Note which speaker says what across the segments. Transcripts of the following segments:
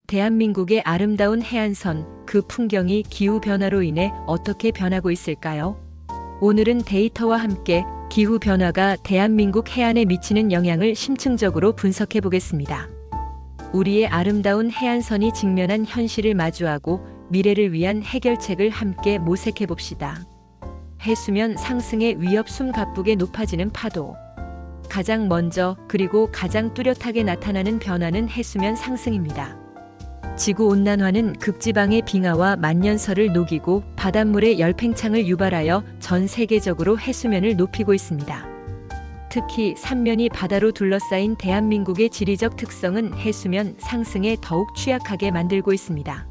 Speaker 1: 대한민국의 아름다운 해안선, 그 풍경이 기후변화로 인해 어떻게 변하고 있을까요? 오늘은 데이터와 함께 기후변화가 대한민국 해안에 미치는 영향을 심층적으로 분석해 보겠습니다. 우리의 아름다운 해안선이 직면한 현실을 마주하고 미래를 위한 해결책을 함께 모색해 봅시다. 해수면 상승의 위협 숨가쁘게 높아지는 파도. 가장 먼저 그리고 가장 뚜렷하게 나타나는 변화는 해수면 상승입니다. 지구온난화는 극지방의 빙하와 만년설을 녹이고 바닷물의 열팽창을 유발하여 전 세계적으로 해수면을 높이고 있습니다. 특히 삼면이 바다로 둘러싸인 대한민국의 지리적 특성은 해수면 상승에 더욱 취약하게 만들고 있습니다.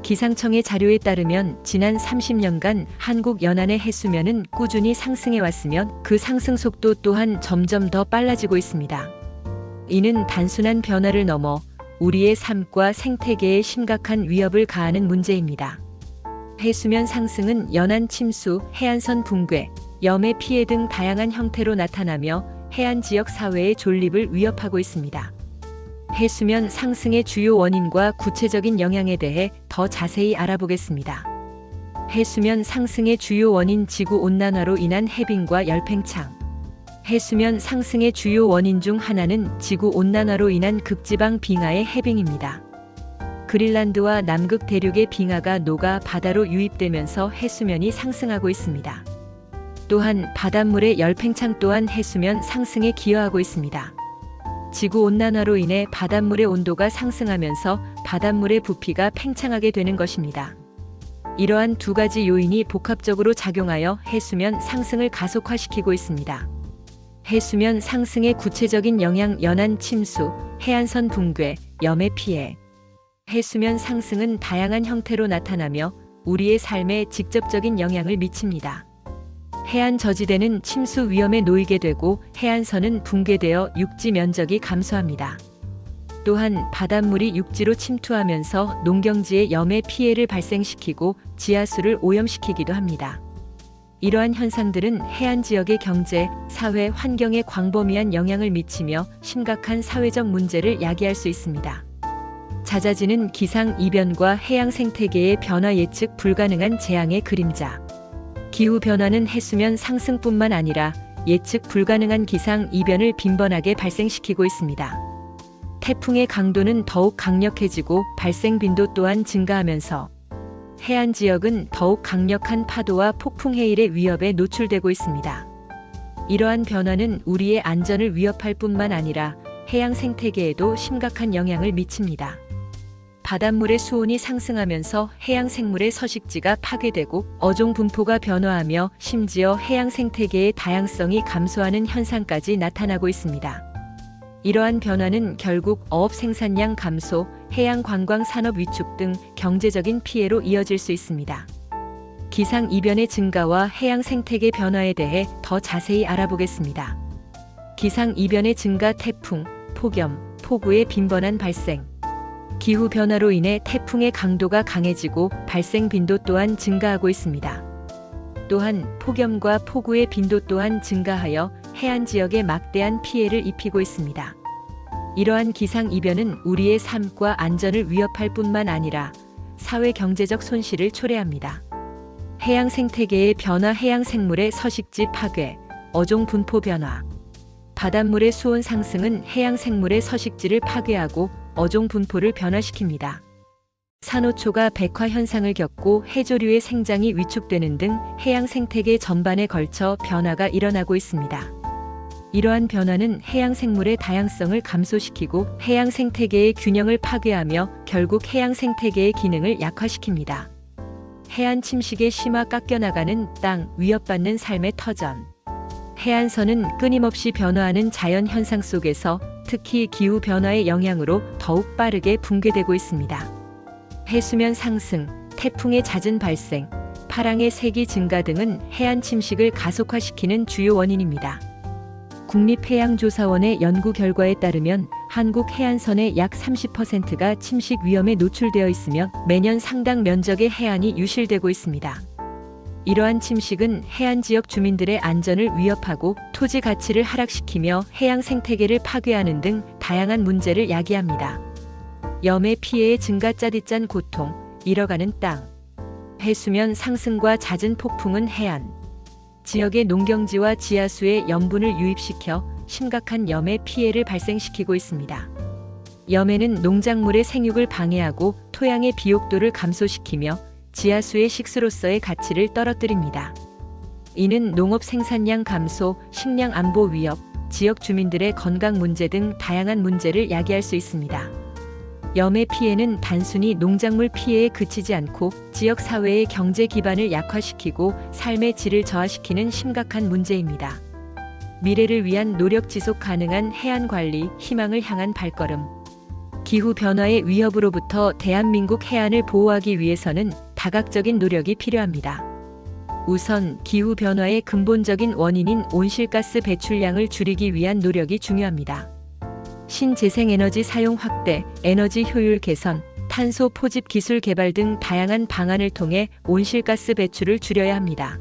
Speaker 1: 기상청의 자료에 따르면 지난 30년간 한국 연안의 해수면은 꾸준히 상승해 왔으며 그 상승 속도 또한 점점 더 빨라지고 있습니다. 이는 단순한 변화를 넘어 우리의 삶과 생태계에 심각한 위협을 가하는 문제입니다. 해수면 상승은 연안 침수, 해안선 붕괴, 염해 피해 등 다양한 형태로 나타나며 해안 지역 사회의 존립을 위협하고 있습니다. 해수면 상승의 주요 원인과 구체적인 영향에 대해 더 자세히 알아보겠습니다. 해수면 상승의 주요 원인 지구온난화로 인한 해빙과 열팽창. 해수면 상승의 주요 원인 중 하나는 지구온난화로 인한 극지방 빙하의 해빙입니다. 그린란드와 남극 대륙의 빙하가 녹아 바다로 유입되면서 해수면이 상승하고 있습니다. 또한 바닷물의 열팽창 또한 해수면 상승에 기여하고 있습니다. 지구온난화로 인해 바닷물의 온도가 상승하면서 바닷물의 부피가 팽창하게 되는 것입니다. 이러한 두 가지 요인이 복합적으로 작용하여 해수면 상승을 가속화시키고 있습니다. 해수면 상승의 구체적인 영향 연안 침수, 해안선 붕괴, 염해 피해. 해수면 상승은 다양한 형태로 나타나며 우리의 삶에 직접적인 영향을 미칩니다. 해안 저지대는 침수 위험에 놓이게 되고 해안선은 붕괴되어 육지 면적이 감소합니다. 또한 바닷물이 육지로 침투하면서 농경지에 염해 피해를 발생시키고 지하수를 오염시키기도 합니다. 이러한 현상들은 해안 지역의 경제, 사회, 환경에 광범위한 영향을 미치며 심각한 사회적 문제를 야기할 수 있습니다. 잦아지는 기상 이변과 해양 생태계의 변화 예측 불가능한 재앙의 그림자. 기후변화는 해수면 상승뿐만 아니라 예측 불가능한 기상 이변을 빈번하게 발생시키고 있습니다. 태풍의 강도는 더욱 강력해지고 발생 빈도 또한 증가하면서 해안 지역은 더욱 강력한 파도와 폭풍 해일의 위협에 노출되고 있습니다. 이러한 변화는 우리의 안전을 위협할 뿐만 아니라 해양 생태계에도 심각한 영향을 미칩니다. 바닷물의 수온이 상승하면서 해양 생물의 서식지가 파괴되고 어종 분포가 변화하며 심지어 해양 생태계의 다양성이 감소하는 현상까지 나타나고 있습니다. 이러한 변화는 결국 어업 생산량 감소, 해양 관광 산업 위축 등 경제적인 피해로 이어질 수 있습니다. 기상 이변의 증가와 해양 생태계 변화에 대해 더 자세히 알아보겠습니다. 기상 이변의 증가 태풍, 폭염, 폭우의 빈번한 발생. 기후 변화로 인해 태풍의 강도가 강해지고 발생 빈도 또한 증가하고 있습니다. 또한 폭염과 폭우의 빈도 또한 증가하여 해안 지역에 막대한 피해를 입히고 있습니다. 이러한 기상 이변은 우리의 삶과 안전을 위협할 뿐만 아니라 사회 경제적 손실을 초래합니다. 해양 생태계의 변화, 해양 생물의 서식지 파괴, 어종 분포 변화. 바닷물의 수온 상승은 해양 생물의 서식지를 파괴하고 어종 분포를 변화시킵니다. 산호초가 백화 현상을 겪고 해조류의 생장이 위축되는 등 해양 생태계 전반에 걸쳐 변화가 일어나고 있습니다. 이러한 변화는 해양 생물의 다양성을 감소시키고 해양 생태계의 균형을 파괴하며 결국 해양 생태계의 기능을 약화시킵니다. 해안 침식의 심화 깎여나가는 땅, 위협받는 삶의 터전. 해안선은 끊임없이 변화하는 자연 현상 속에서 특히 기후 변화의 영향으로 더욱 빠르게 붕괴되고 있습니다. 해수면 상승, 태풍의 잦은 발생, 파랑의 세기 증가 등은 해안 침식을 가속화시키는 주요 원인입니다. 국립해양조사원의 연구 결과에 따르면 한국 해안선의 약 30%가 침식 위험에 노출되어 있으며 매년 상당 면적의 해안이 유실되고 있습니다. 이러한 침식은 해안 지역 주민들의 안전을 위협하고 토지 가치를 하락시키며 해양 생태계를 파괴하는 등 다양한 문제를 야기합니다. 염해 피해의 증가 짜릿짠 고통, 잃어가는 땅. 해수면 상승과 잦은 폭풍은 해안 지역의 농경지와 지하수에 염분을 유입시켜 심각한 염해 피해를 발생시키고 있습니다. 염해는 농작물의 생육을 방해하고 토양의 비옥도를 감소시키며 지하수의 식수로서의 가치를 떨어뜨립니다. 이는 농업 생산량 감소, 식량 안보 위협, 지역 주민들의 건강 문제 등 다양한 문제를 야기할 수 있습니다. 염해 피해는 단순히 농작물 피해에 그치지 않고 지역 사회의 경제 기반을 약화시키고 삶의 질을 저하시키는 심각한 문제입니다. 미래를 위한 노력 지속 가능한 해안 관리, 희망을 향한 발걸음. 기후 변화의 위협으로부터 대한민국 해안을 보호하기 위해서는 다각적인 노력이 필요합니다. 우선 기후 변화의 근본적인 원인인 온실가스 배출량을 줄이기 위한 노력이 중요합니다. 신재생에너지 사용 확대, 에너지 효율 개선, 탄소 포집 기술 개발 등 다양한 방안을 통해 온실가스 배출을 줄여야 합니다.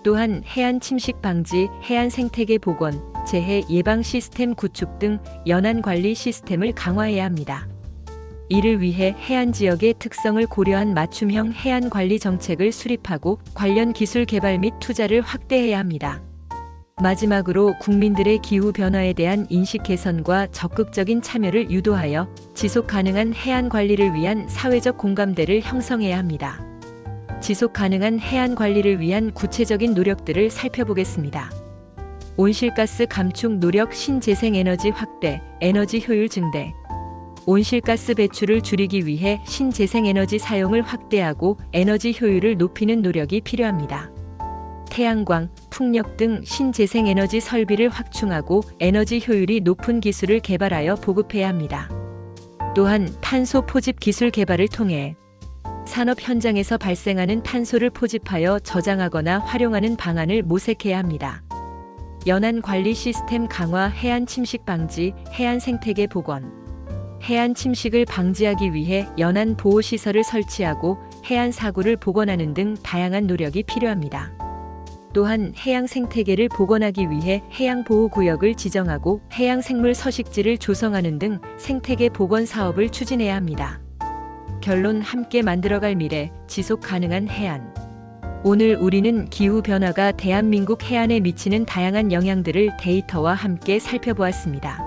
Speaker 1: 또한 해안 침식 방지, 해안 생태계 복원, 재해 예방 시스템 구축 등 연안 관리 시스템을 강화해야 합니다. 이를 위해 해안 지역의 특성을 고려한 맞춤형 해안 관리 정책을 수립하고 관련 기술 개발 및 투자를 확대해야 합니다. 마지막으로 국민들의 기후 변화에 대한 인식 개선과 적극적인 참여를 유도하여 지속 가능한 해안 관리를 위한 사회적 공감대를 형성해야 합니다. 지속 가능한 해안 관리를 위한 구체적인 노력들을 살펴보겠습니다. 온실가스 감축 노력, 신재생에너지 확대, 에너지 효율 증대. 온실가스 배출을 줄이기 위해 신재생에너지 사용을 확대하고 에너지 효율을 높이는 노력이 필요합니다. 태양광, 풍력 등 신재생에너지 설비를 확충하고 에너지 효율이 높은 기술을 개발하여 보급해야 합니다. 또한 탄소 포집 기술 개발을 통해 산업 현장에서 발생하는 탄소를 포집하여 저장하거나 활용하는 방안을 모색해야 합니다. 연안 관리 시스템 강화, 해안 침식 방지, 해안 생태계 복원. 해안 침식을 방지하기 위해 연안 보호 시설을 설치하고 해안 사고를 복원하는 등 다양한 노력이 필요합니다. 또한 해양 생태계를 복원하기 위해 해양보호구역을 지정하고 해양생물 서식지를 조성하는 등 생태계 복원 사업을 추진해야 합니다. 결론, 함께 만들어갈 미래, 지속 가능한 해안. 오늘 우리는 기후변화가 대한민국 해안에 미치는 다양한 영향들을 데이터와 함께 살펴보았습니다.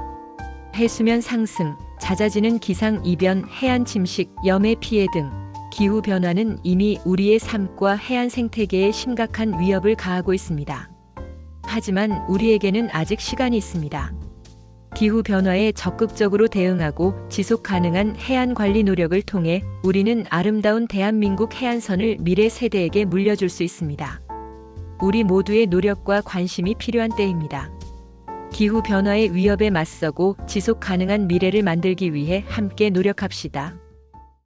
Speaker 1: 해수면 상승, 잦아지는 기상이변, 해안 침식, 염해 피해 등 기후변화는 이미 우리의 삶과 해안 생태계에 심각한 위협을 가하고 있습니다. 하지만 우리에게는 아직 시간이 있습니다. 기후변화에 적극적으로 대응하고 지속 가능한 해안 관리 노력을 통해 우리는 아름다운 대한민국 해안선을 미래 세대에게 물려줄 수 있습니다. 우리 모두의 노력과 관심이 필요한 때입니다. 기후변화의 위협에 맞서고 지속 가능한 미래를 만들기 위해 함께 노력합시다.